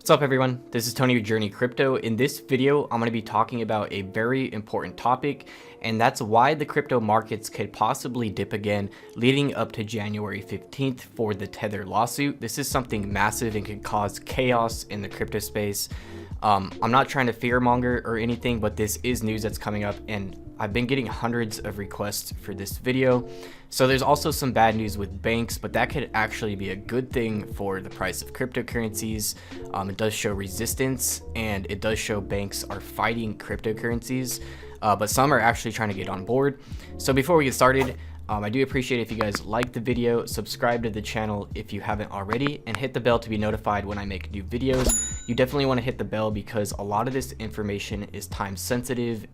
What's up everyone, this is Tony with JRNYcrypto. In this video, I'm going to be talking about a very important topic, and that's why the crypto markets could possibly dip again leading up to January 15th for the Tether lawsuit. This is something massive and could cause chaos in the crypto space. I'm not trying to fearmonger or anything, but this is news that's coming up, and I've been getting hundreds of requests for this video. So there's also some bad news with banks, but that could actually be a good thing for the price of cryptocurrencies. It does show resistance, and it does show banks are fighting cryptocurrencies, but some are actually trying to get on board. So before we get started, I do appreciate if you guys like the video, subscribe to the channel if you haven't already, and hit the bell to be notified when I make new videos. You definitely want to hit the bell because a lot of this information is time sensitive.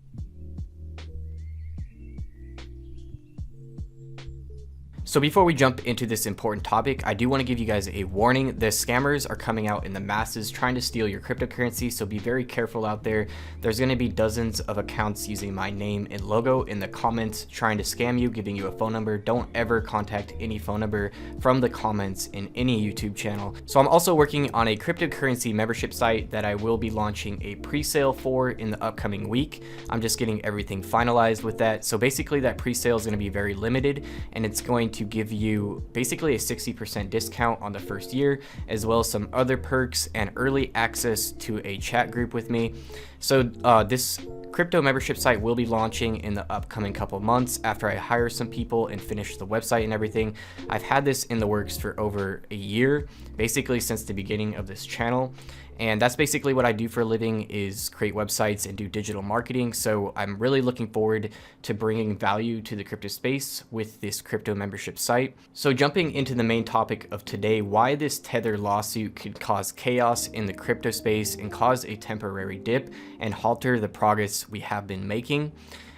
So before we jump into this important topic, I do want to give you guys a warning. The scammers are coming out in the masses trying to steal your cryptocurrency, so be very careful out there. There's going to be dozens of accounts using my name and logo in the comments trying to scam you, giving you a phone number. Don't ever contact any phone number from the comments in any YouTube channel. So I'm also working on a cryptocurrency membership site that I will be launching a pre-sale for in the upcoming week. I'm just getting everything finalized with that. So basically that pre-sale is going to be very limited, and it's going to give you basically a 60% discount on the first year, as well as some other perks and early access to a chat group with me. So this crypto membership site will be launching in the upcoming couple months after I hire some people and finish the website and everything. I've had this in the works for over a year, basically since the beginning of this channel. And that's basically what I do for a living, is create websites and do digital marketing. So I'm really looking forward to bringing value to the crypto space with this crypto membership site. So jumping into the main topic of today, why this Tether lawsuit could cause chaos in the crypto space and cause a temporary dip and halter the progress we have been making.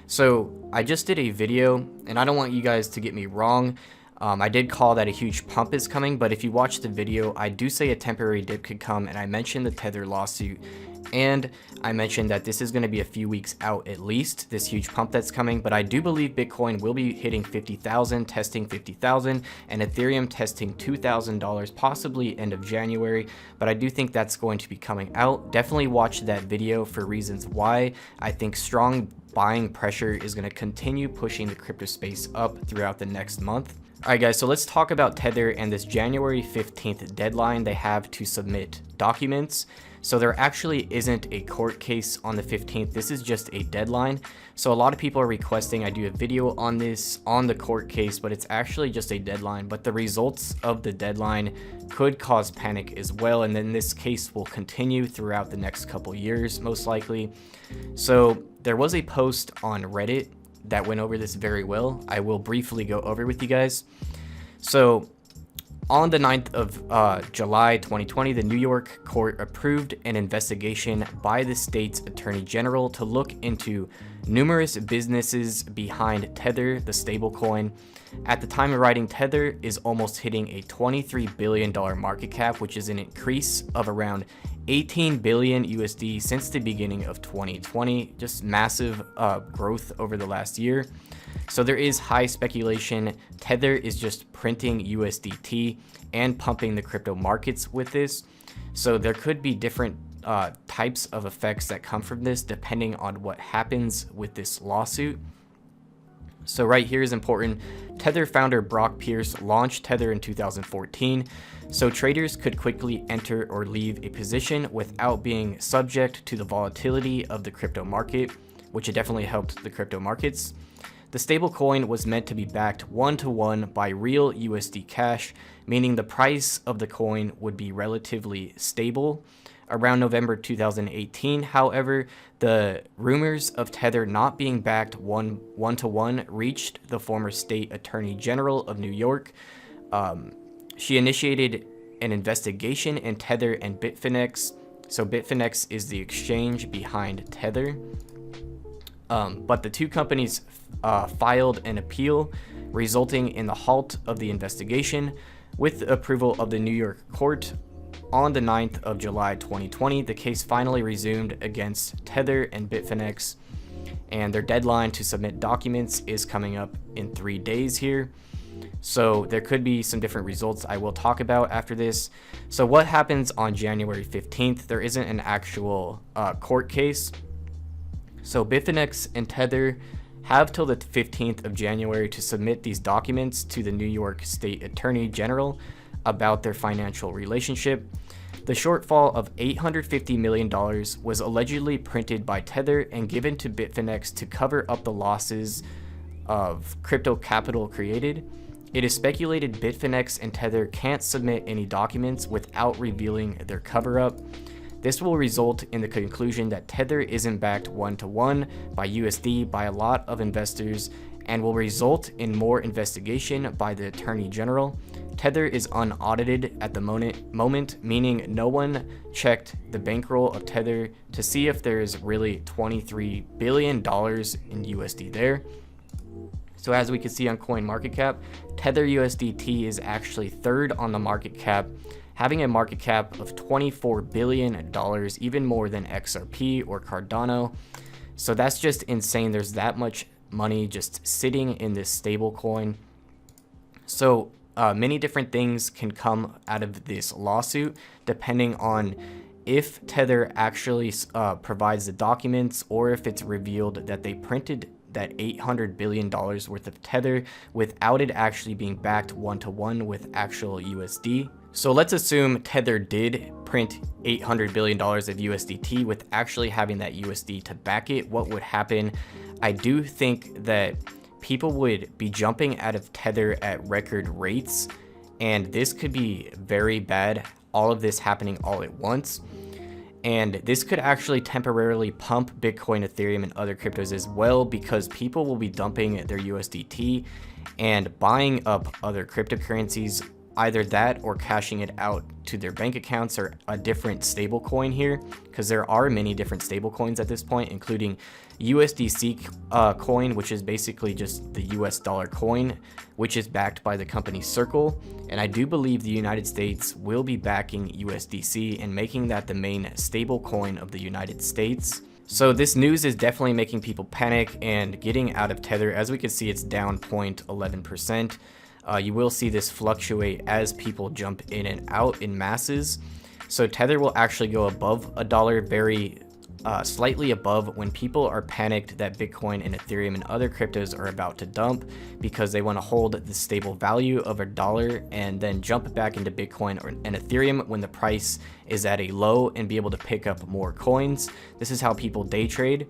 So I just did a video, and I don't want you guys to get me wrong. I did call that a huge pump is coming, but if you watch the video, I do say a temporary dip could come, and I mentioned the Tether lawsuit, and I mentioned that this is going to be a few weeks out at least, this huge pump that's coming. But I do believe Bitcoin will be hitting 50,000, testing 50,000, and Ethereum testing $2,000, possibly end of January. But I do think that's going to be coming out. Definitely watch that video for reasons why I think strong buying pressure is going to continue pushing the crypto space up throughout the next month. Alright guys, so let's talk about Tether and this January 15th deadline they have to submit documents. So there actually isn't a court case on the 15th, this is just a deadline. So a lot of people are requesting I do a video on this, on the court case, but it's actually just a deadline. But the results of the deadline could cause panic as well, and then this case will continue throughout the next couple years, most likely. So there was a post on Reddit that went over this very well. I will briefly go over with you guys. So on the 9th of July 2020, the New York court approved an investigation by the state's attorney general to look into numerous businesses behind Tether, the stablecoin. At the time of writing, Tether is almost hitting a $23 billion market cap, which is an increase of around 18 billion USD since the beginning of 2020, just massive growth over the last year. So there is high speculation Tether is just printing USDT and pumping the crypto markets with this. So there could be different types of effects that come from this depending on what happens with this lawsuit. So right here is important. Tether founder Brock Pierce launched Tether in 2014, so traders could quickly enter or leave a position without being subject to the volatility of the crypto market, which it definitely helped the crypto markets. The stablecoin was meant to be backed one-to-one by real USD cash, meaning the price of the coin would be relatively stable. Around November 2018, however, the rumors of Tether not being backed one-to-one reached the former state attorney general of New York. She initiated an investigation in Tether and Bitfinex. So Bitfinex is the exchange behind Tether. But the two companies filed an appeal, resulting in the halt of the investigation. With the approval of the New York court, on the 9th of July 2020, the case finally resumed against Tether and Bitfinex, and their deadline to submit documents is coming up in 3 days here. So there could be some different results I will talk about after this. So what happens on January 15th? There isn't an actual court case. So Bitfinex and Tether have till the 15th of January to submit these documents to the New York State Attorney General about their financial relationship. The shortfall of $850 million was allegedly printed by Tether and given to Bitfinex to cover up the losses of crypto capital created. It is speculated Bitfinex and Tether can't submit any documents without revealing their cover-up. This will result in the conclusion that Tether isn't backed one-to-one by USD by a lot of investors and will result in more investigation by the Attorney General. Tether is unaudited at the moment, meaning no one checked the bankroll of Tether to see if there is really $23 billion in USD there. So as we can see on CoinMarketCap, Tether USDT is actually third on the market cap, having a market cap of $24 billion, even more than XRP or Cardano. So that's just insane. There's that much money just sitting in this stable coin. So many different things can come out of this lawsuit, depending on if Tether actually provides the documents, or if it's revealed that they printed that $800 billion worth of Tether without it actually being backed one-to-one with actual USD. So let's assume Tether did print $800 billion of USDT with actually having that USD to back it. What would happen? I do think that people would be jumping out of Tether at record rates, and this could be very bad, all of this happening all at once. And this could actually temporarily pump Bitcoin, Ethereum, and other cryptos as well, because people will be dumping their USDT and buying up other cryptocurrencies, either that or cashing it out to their bank accounts or a different stable coin here, because there are many different stable coins at this point, including USDC coin, which is basically just the US dollar coin, which is backed by the company Circle. And I do believe the United States will be backing USDC and making that the main stable coin of the United States. So this news is definitely making people panic and getting out of Tether. As we can see, it's down 0.11%. You will see this fluctuate as people jump in and out in masses. So Tether will actually go above $1, very slightly above, when people are panicked that Bitcoin and Ethereum and other cryptos are about to dump, because they want to hold the stable value of $1 and then jump back into Bitcoin and Ethereum when the price is at a low and be able to pick up more coins. This is how people day trade,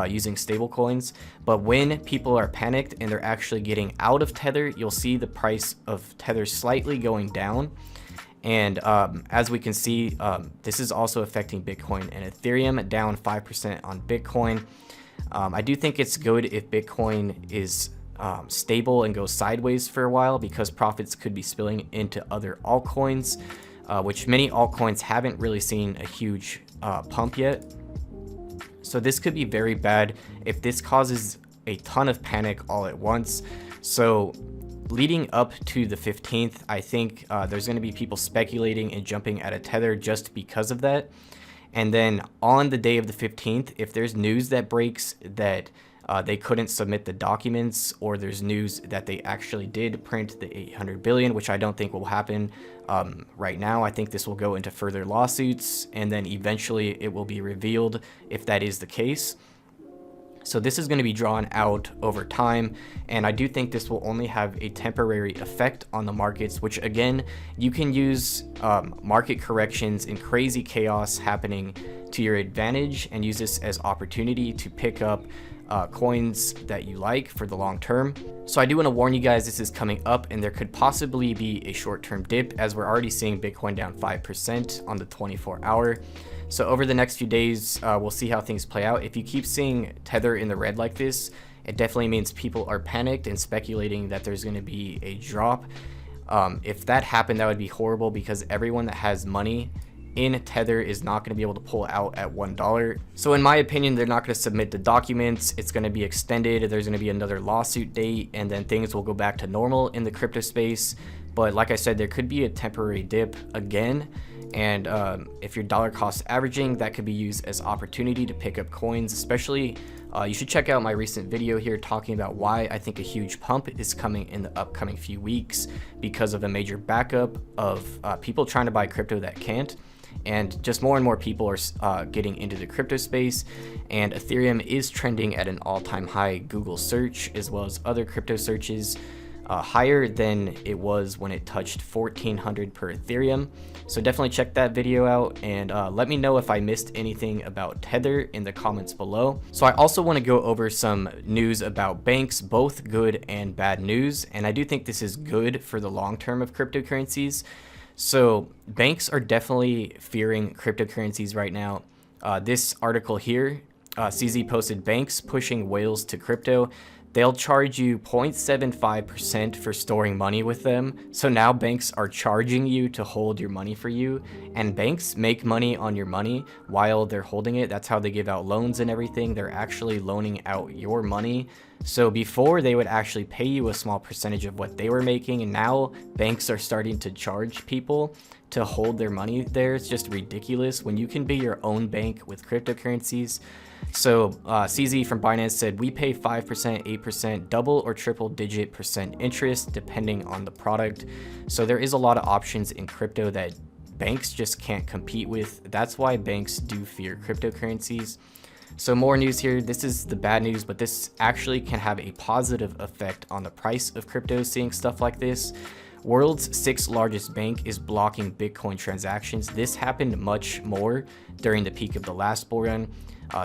using stable coins. But when people are panicked and they're actually getting out of Tether, you'll see the price of Tether slightly going down. And as we can see, this is also affecting Bitcoin and Ethereum, down 5% on Bitcoin. I do think it's good if Bitcoin is stable and goes sideways for a while, because profits could be spilling into other altcoins, which many altcoins haven't really seen a huge pump yet. So this could be very bad if this causes a ton of panic all at once. So leading up to the 15th, I think there's going to be people speculating and jumping out of Tether just because of that. And then on the day of the 15th, if there's news that breaks that they couldn't submit the documents, or there's news that they actually did print the 800 billion, which I don't think will happen right now. I think this will go into further lawsuits, and then eventually it will be revealed if that is the case. So this is going to be drawn out over time, and I do think this will only have a temporary effect on the markets, which again, you can use market corrections and crazy chaos happening to your advantage and use this as opportunity to pick up coins that you like for the long term. So I do want to warn you guys, this is coming up and there could possibly be a short-term dip, as we're already seeing Bitcoin down 5% on the 24-hour. So over the next few days, we'll see how things play out. If you keep seeing Tether in the red like this, it definitely means people are panicked and speculating that there's going to be a drop. If that happened, that would be horrible, because everyone that has money in Tether is not going to be able to pull out at $1. So in my opinion, they're not going to submit the documents. It's going to be extended. There's going to be another lawsuit date, and then things will go back to normal in the crypto space. But like I said, there could be a temporary dip again. And if your dollar cost averaging, that could be used as opportunity to pick up coins. Especially, you should check out my recent video here talking about why I think a huge pump is coming in the upcoming few weeks because of a major backup of people trying to buy crypto that can't. And just more and more people are getting into the crypto space, and Ethereum is trending at an all-time high Google search as well as other crypto searches, higher than it was when it touched 1400 per Ethereum. So definitely check that video out, and let me know if I missed anything about Tether in the comments below. So I also want to go over some news about banks, both good and bad news, and I do think this is good for the long term of cryptocurrencies. So banks are definitely fearing cryptocurrencies right now. This article here, CZ posted, banks pushing whales to crypto. They'll charge you 0.75% for storing money with them. So now banks are charging you to hold your money for you, and banks make money on your money while they're holding it. That's how they give out loans and everything. They're actually loaning out your money. So before, they would actually pay you a small percentage of what they were making, and now banks are starting to charge people to hold their money there. It's just ridiculous when you can be your own bank with cryptocurrencies. So CZ from Binance said, we pay 5%, 8%, double or triple digit percent interest depending on the product. So there is a lot of options in crypto that banks just can't compete with. That's why banks do fear cryptocurrencies. So more news here. This is the bad news, but this actually can have a positive effect on the price of crypto, seeing stuff like this. World's 6th largest bank is blocking Bitcoin transactions. This happened much more during the peak of the last bull run.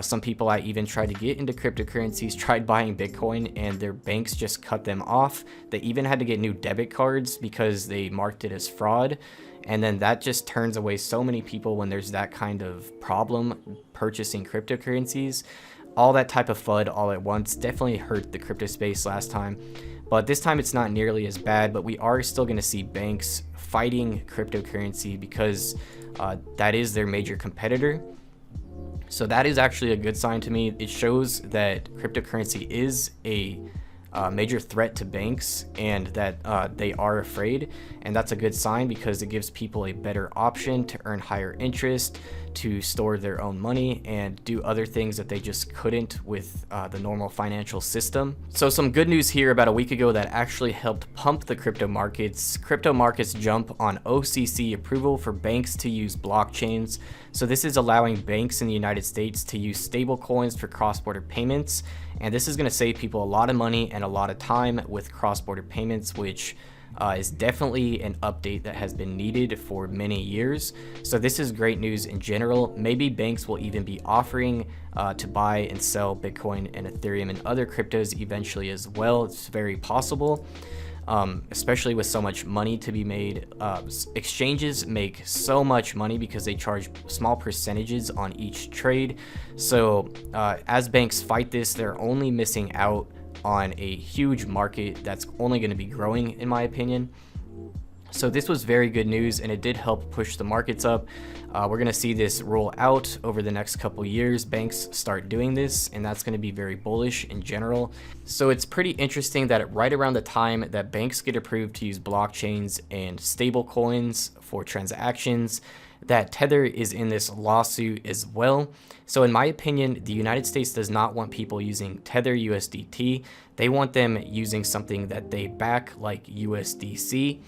Some people I even tried to get into cryptocurrencies tried buying Bitcoin, and their banks just cut them off. They even had to get new debit cards because they marked it as fraud. And then that just turns away so many people when there's that kind of problem purchasing cryptocurrencies. All that type of FUD all at once definitely hurt the crypto space last time. But this time it's not nearly as bad, but we are still going to see banks fighting cryptocurrency because that is their major competitor. So that is actually a good sign to me. It shows that cryptocurrency is a major threat to banks, and that they are afraid. And that's a good sign because it gives people a better option to earn higher interest, to store their own money, and do other things that they just couldn't with the normal financial system. So some good news here. About a week ago that actually helped pump the crypto markets. Crypto markets jump on OCC approval for banks to use blockchains. So this is allowing banks in the United States to use stable coins for cross-border payments. And this is going to save people a lot of money and a lot of time with cross-border payments, which is definitely an update that has been needed for many years. So this is great news in general. Maybe banks will even be offering to buy and sell Bitcoin and Ethereum and other cryptos eventually as well. It's very possible, especially with so much money to be made. Exchanges make so much money because they charge small percentages on each trade. So as banks fight this, they're only missing out on a huge market that's only going to be growing, in my opinion. So this was very good news, and it did help push the markets up. We're going to see this roll out over the next couple years. Banks start doing this, and that's going to be very bullish in general. So it's pretty interesting that right around the time that banks get approved to use blockchains and stable coins for transactions, that Tether is in this lawsuit as well. So in my opinion, the United States does not want people using Tether USDT. They want them using something that they back, like USDC.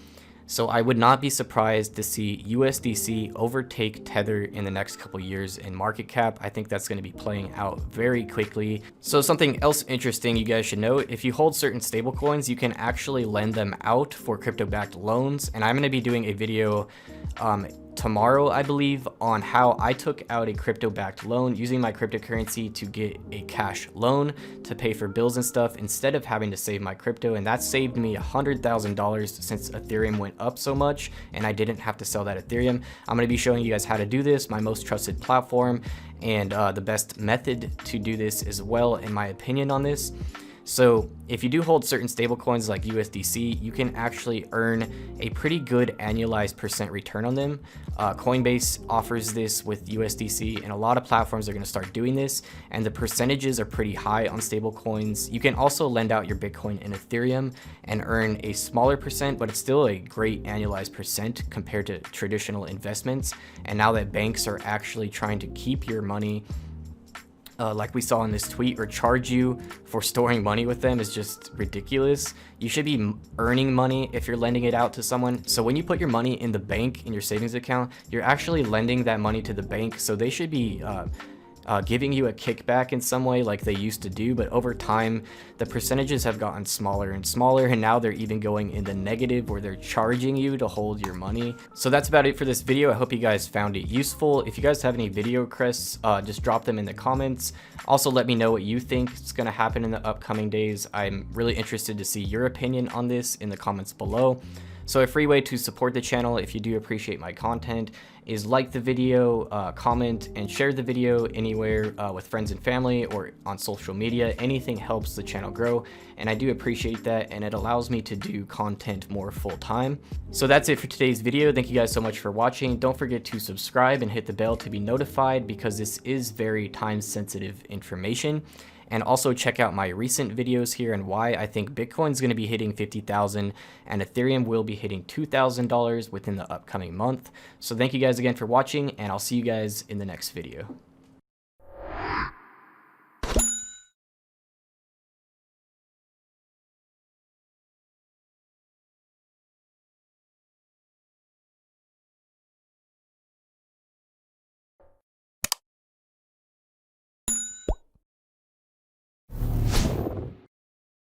So I would not be surprised to see USDC overtake Tether in the next couple years in market cap. I think that's going to be playing out very quickly. So something else interesting you guys should know, if you hold certain stablecoins, you can actually lend them out for crypto-backed loans. And I'm going to be doing a video tomorrow, I believe, on how I took out a crypto-backed loan using my cryptocurrency to get a cash loan to pay for bills and stuff instead of having to save my crypto. And that saved me $100,000 since Ethereum went up so much and I didn't have to sell that Ethereum. I'm going to be showing you guys how to do this, my most trusted platform, and the best method to do this as well, in my opinion on this. So if you do hold certain stablecoins like USDC, you can actually earn a pretty good annualized percent return on them. Coinbase offers this with USDC, and a lot of platforms are going to start doing this, and the percentages are pretty high on stablecoins. You can also lend out your Bitcoin in Ethereum and earn a smaller percent, but it's still a great annualized percent compared to traditional investments. And now that banks are actually trying to keep your money, like we saw in this tweet, or charge you for storing money with them, is just ridiculous. You should be earning money if you're lending it out to someone. So when you put your money in the bank in your savings account, you're actually lending that money to the bank. So they should be giving you a kickback in some way like they used to do, but over time the percentages have gotten smaller and smaller, and now they're even going in the negative where they're charging you to hold your money. So that's about it for this video. I hope you guys found it useful. If you guys have any video requests, just drop them in the comments. Also, let me know what you think is going to happen in the upcoming days. I'm really interested to see your opinion on this in the comments below. So a free way to support the channel, if you do appreciate my content, is like the video, comment, and share the video anywhere with friends and family or on social media. Anything helps the channel grow, and I do appreciate that, and it allows me to do content more full time. So that's it for today's video. Thank you guys so much for watching. Don't forget to subscribe and hit the bell to be notified, because this is very time sensitive information. And also check out my recent videos here and why I think Bitcoin is going to be hitting 50,000 and Ethereum will be hitting $2,000 within the upcoming month. So thank you guys again for watching, and I'll see you guys in the next video.